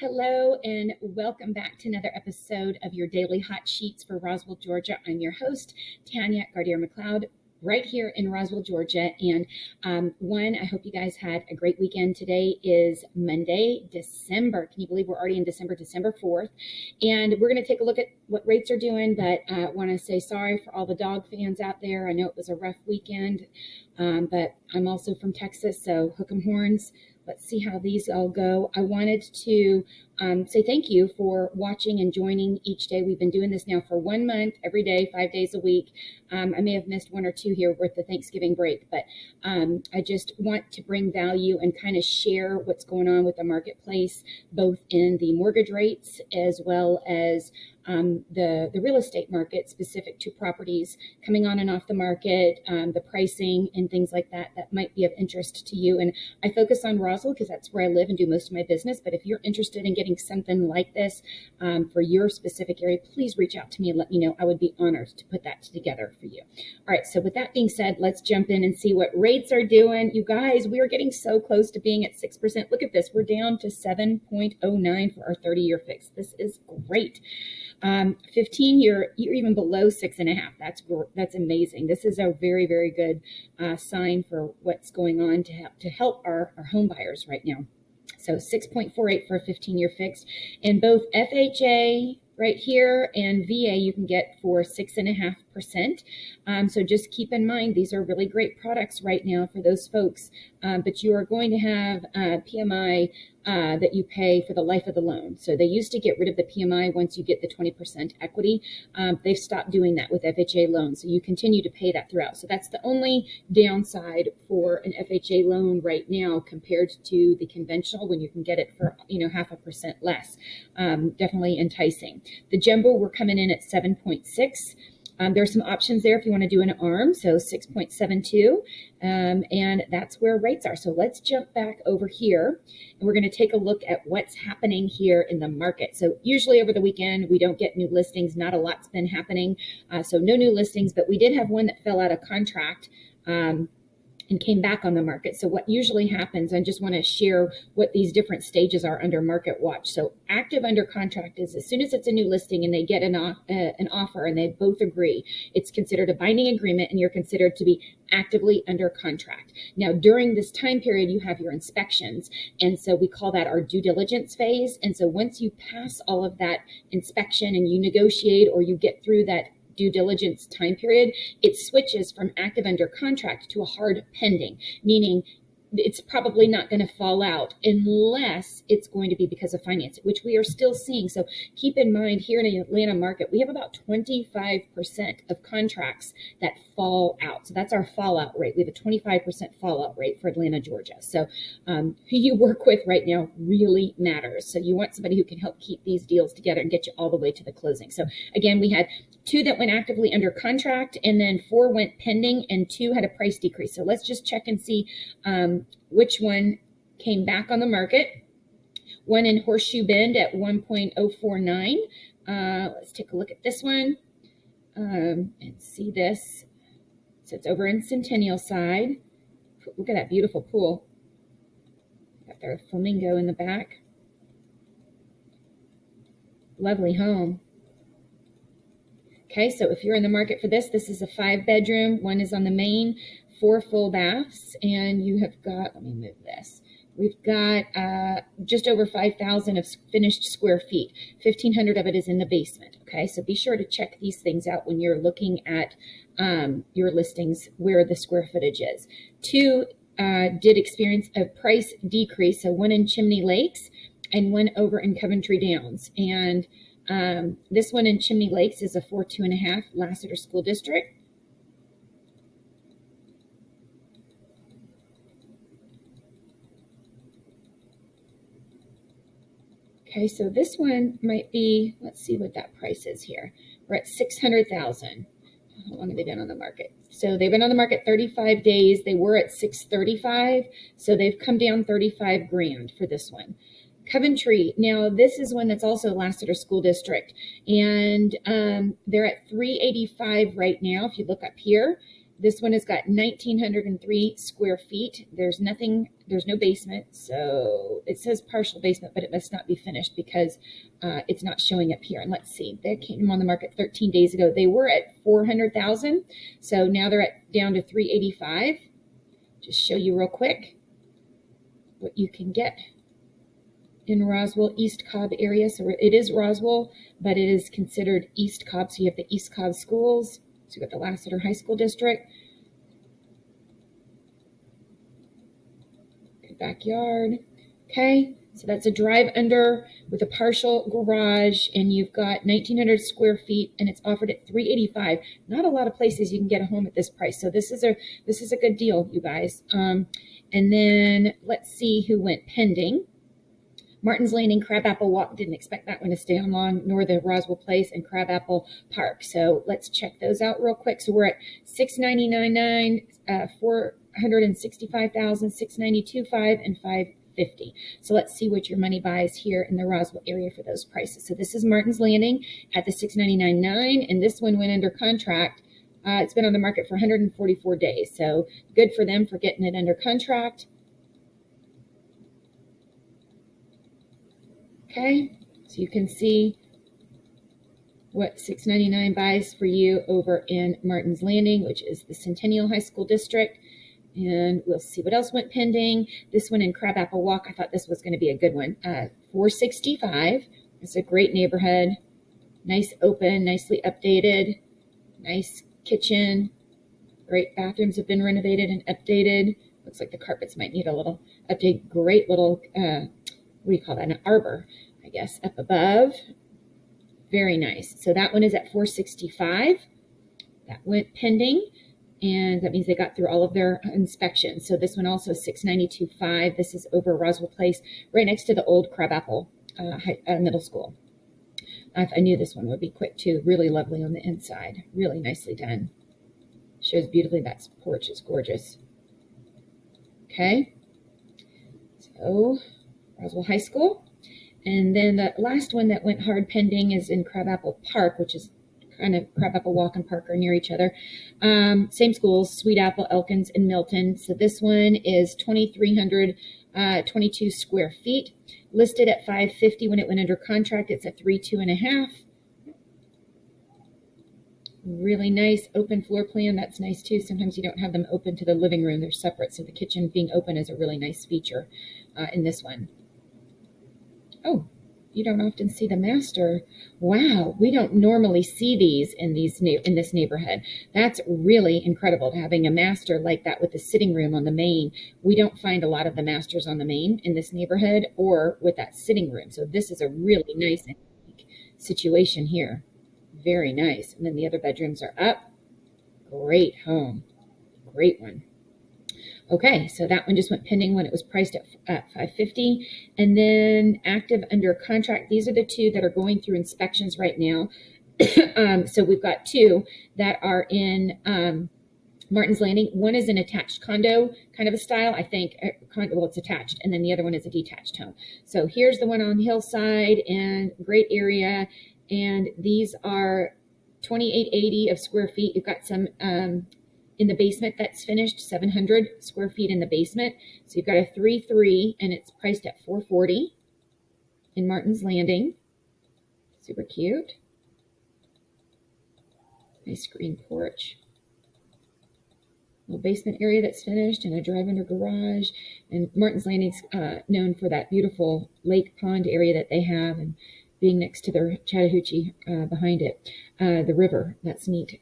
Hello and welcome back to another episode of your Daily Hot Sheets for Roswell, Georgia. I'm your host, Tania Gardère MacLeod, right here in Roswell, Georgia. And I hope you guys had a great weekend. Today is Monday, December. Can you believe we're already in December, December 4th? And we're going to take a look at what rates are doing, but I want to say sorry for all the dog fans out there. I know it was a rough weekend, but I'm also from Texas, so hook 'em horns. Let's see how these all go. I wanted to say thank you for watching and joining each day. We've been doing this now for 1 month, every day, 5 days a week. I may have missed one or two here with the Thanksgiving break, but I just want to bring value and kind of share what's going on with the marketplace, both in the mortgage rates as well as the real estate market specific to properties coming on and off the market, the pricing and things like that might be of interest to you. And I focus on Roswell because that's where I live and do most of my business. But if you're interested in getting something like this for your specific area, please reach out to me and let me know. I would be honored to put that together for you. All right. So with that being said, let's jump in and see what rates are doing. You guys, we are getting so close to being at 6%. Look at this. We're down to 7.09 for our 30-year fix. This is great. 15-year, you're even below 6.5. That's amazing. This is a very, very good sign for what's going on to help our home buyers right now. So 6.48 for a 15-year fixed, and both FHA right here and VA you can get for 6.5%. So just keep in mind, these are really great products right now for those folks, but you are going to have PMI that you pay for the life of the loan. So they used to get rid of the PMI once you get the 20% equity. They've stopped doing that with FHA loans. So you continue to pay that throughout. So that's the only downside for an FHA loan right now compared to the conventional when you can get it for 0.5% less. Definitely enticing. The jumbo, we're coming in at 7.6. There's some options there if you want to do an ARM, so 6.72, and that's where rates are. So let's jump back over here, and we're going to take a look at what's happening here in the market. So usually over the weekend, we don't get new listings. Not a lot's been happening, so no new listings, but we did have one that fell out of contract and came back on the market. So what usually happens, I just want to share what these different stages are under market watch. So active under contract is as soon as it's a new listing and they get an offer and they both agree, it's considered a binding agreement and you're considered to be actively under contract. Now, during this time period, you have your inspections. And so we call that our due diligence phase. And so once you pass all of that inspection and you negotiate or you get through that due diligence time period, it switches from active under contract to a hard pending, meaning it's probably not going to fall out unless it's going to be because of financing, which we are still seeing. So keep in mind, here in the Atlanta market, we have about 25% of contracts that fall out. So that's our fallout rate. We have a 25% fallout rate for Atlanta, Georgia. So who you work with right now really matters. So you want somebody who can help keep these deals together and get you all the way to the closing. So again, we had 2 that went actively under contract, and then 4 went pending, and 2 had a price decrease. So let's just check and see which one came back on the market. One in Horseshoe Bend at 1.049. Let's take a look at this one and see this. So it's over in Centennial side. Look at that beautiful pool. Got their flamingo in the back. Lovely home. Okay, so if you're in the market for this is a 5-bedroom. One is on the main, 4 full baths, and you have got, let me move this. We've got just over 5,000 of finished square feet. 1,500 of it is in the basement. Okay, so be sure to check these things out when you're looking at your listings where the square footage is. 2 did experience a price decrease, so one in Chimney Lakes and one over in Coventry Downs. And this one in Chimney Lakes is a 4.25 Lassiter School District. Okay, so this one might be, let's see what that price is here. We're at $600,000. How long have they been on the market? So they've been on the market 35 days. They were at $635. So they've come down 35 grand for this one. Coventry, now this is one that's also Lassiter School District, and they're at $385 right now. If you look up here, This one has got 1,903 square feet. There's no basement. So it says partial basement, but it must not be finished because it's not showing up here. And let's see, they came on the market 13 days ago. They were at 400,000. So now they're down to 385. Just show you real quick what you can get in Roswell, East Cobb area. So it is Roswell, but it is considered East Cobb. So you have the East Cobb schools. So you got the Lassiter High School District. Good backyard. Okay, so that's a drive under with a partial garage, and you've got 1,900 square feet, and it's offered at $385. Not a lot of places you can get a home at this price. So this is a good deal, you guys. And then let's see who went pending. Martin's Landing, Crabapple Walk, didn't expect that one to stay on long, nor the Roswell Place and Crabapple Park. So let's check those out real quick. So we're at $699,900, 465,000, 692,500, and 550. So let's see what your money buys here in the Roswell area for those prices. So this is Martin's Landing at the $699,900, and this one went under contract. It's been on the market for 144 days. So good for them for getting it under contract. Okay, so you can see what $699 buys for you over in Martin's Landing, which is the Centennial High School District. And we'll see what else went pending. This one in Crabapple Walk, I thought this was going to be a good one. $465. It's a great neighborhood. Nice open, nicely updated. Nice kitchen. Great bathrooms have been renovated and updated. Looks like the carpets might need a little update. Great little what do you call that? An arbor, I guess, up above. Very nice. So that one is at $465. That went pending, and that means they got through all of their inspections. So this one also $692,500. This is over Roswell Place, right next to the old Crabapple Middle School. I knew this one would be quick too. Really lovely on the inside. Really nicely done. Shows beautifully. That porch is gorgeous. Okay. So Roswell High School. And then the last one that went hard pending is in Crabapple Park, which is kind of Crabapple Walk and Park are near each other. Same schools, Sweet Apple, Elkins, and Milton. So this one is 2,322 square feet, listed at $550 when it went under contract. It's a 3.5. Really nice open floor plan. That's nice too. Sometimes you don't have them open to the living room. They're separate. So the kitchen being open is a really nice feature in this one. Oh, you don't often see the master. Wow, we don't normally see these in this neighborhood. That's really incredible, having a master like that with the sitting room on the main. We don't find a lot of the masters on the main in this neighborhood or with that sitting room. So this is a really nice and unique situation here. Very nice. And then the other bedrooms are up. Great home. Great one. Okay, so that one just went pending when it was priced at $550. And then active under contract. These are the two that are going through inspections right now. So we've got two that are in Martin's Landing. One is an attached condo kind of a style, I think. Well, it's attached. And then the other one is a detached home. So here's the one on Hillside, and great area. And these are 2,880 of square feet. You've got some in the basement that's finished, 700 square feet in the basement. So you've got a 3.3, and it's priced at $440 in Martin's Landing. Super cute. Nice green porch. Little basement area that's finished, and a drive-under garage. And Martin's Landing's known for that beautiful lake pond area that they have, and being next to the Chattahoochee behind it, the river. That's neat.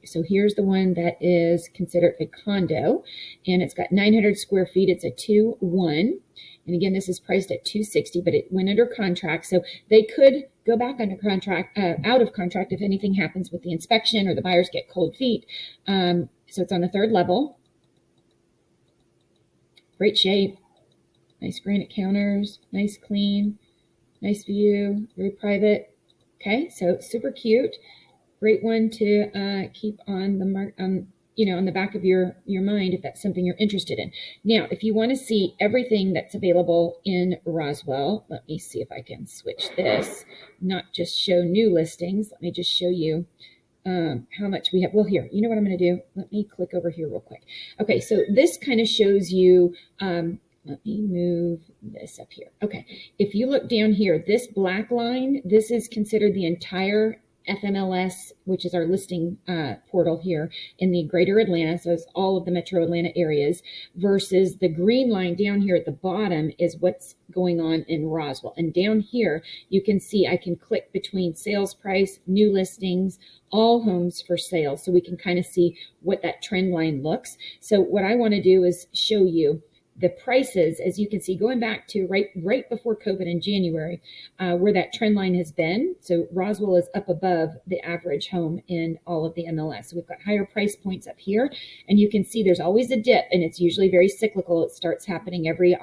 So here's the one that is considered a condo, and it's got 900 square feet. It's a 2.1. And again, this is priced at $260, but it went under contract. So they could go back under contract, out of contract if anything happens with the inspection or the buyers get cold feet. So it's on the third level. Great shape. Nice granite counters. Nice clean. Nice view, very private. Okay, so super cute. Great one to keep on the on the back of your mind if that's something you're interested in. Now, if you want to see everything that's available in Roswell, let me see if I can switch this. Not just show new listings. Let me just show you how much we have. Well, here, you know what I'm going to do? Let me click over here real quick. Okay, so this kind of shows you, let me move this up here. Okay, if you look down here, this black line, this is considered the entire FMLS, which is our listing portal here in the greater Atlanta, so it's all of the metro Atlanta areas, versus the green line down here at the bottom is what's going on in Roswell. And down here, you can see I can click between sales price, new listings, all homes for sale, so we can kind of see what that trend line looks. So what I want to do is show you the prices, as you can see, going back to right before COVID in January, where that trend line has been. So Roswell is up above the average home in all of the MLS. So we've got higher price points up here, and you can see there's always a dip, and it's usually very cyclical. It starts happening every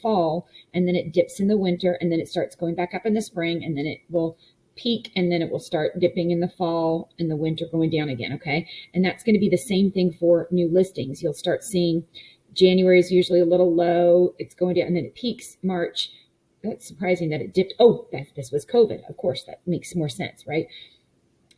fall, and then it dips in the winter, and then it starts going back up in the spring, and then it will peak, and then it will start dipping in the fall and the winter, going down again. Okay, and that's going to be the same thing for new listings. You'll start seeing January is usually a little low. It's going down, and then it peaks March. That's surprising that it dipped. Oh, this was COVID. Of course, that makes more sense, right?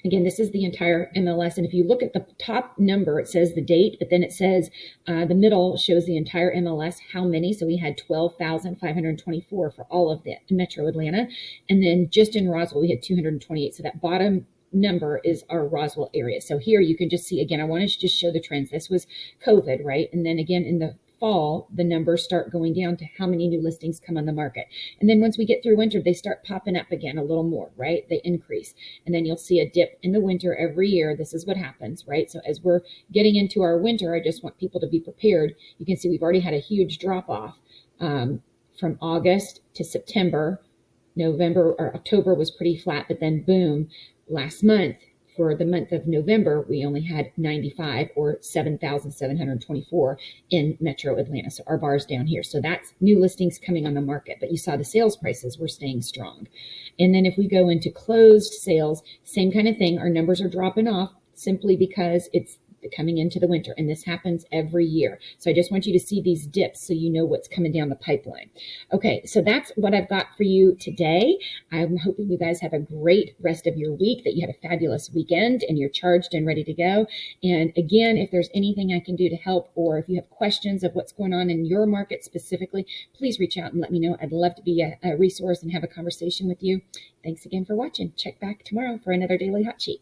Again, this is the entire MLS. And if you look at the top number, it says the date, but then it says the middle shows the entire MLS, how many. So we had 12,524 for all of the metro Atlanta. And then just in Roswell, we had 228. So that bottom number is our Roswell area. So here you can just see, again, I want to just show the trends. This was COVID, right? And then again, in the fall, the numbers start going down to how many new listings come on the market. And then once we get through winter, they start popping up again a little more, right? They increase. And then you'll see a dip in the winter every year. This is what happens, right? So as we're getting into our winter, I just want people to be prepared. You can see we've already had a huge drop off from August to September. November or October was pretty flat, but then boom, last month, for the month of November, we only had 95 or 7,724 in metro Atlanta. So our bar's down here. So that's new listings coming on the market. But you saw the sales prices were staying strong. And then if we go into closed sales, same kind of thing. Our numbers are dropping off simply because it's coming into the winter, and this happens every year. So I just want you to see these dips so you know what's coming down the pipeline. Okay, so that's what I've got for you today. I'm hoping you guys have a great rest of your week, that you had a fabulous weekend and you're charged and ready to go. And again, if there's anything I can do to help, or if you have questions of what's going on in your market specifically, please reach out and let me know. I'd love to be a resource and have a conversation with you. Thanks again for watching. Check back tomorrow for another Daily Hot Sheet.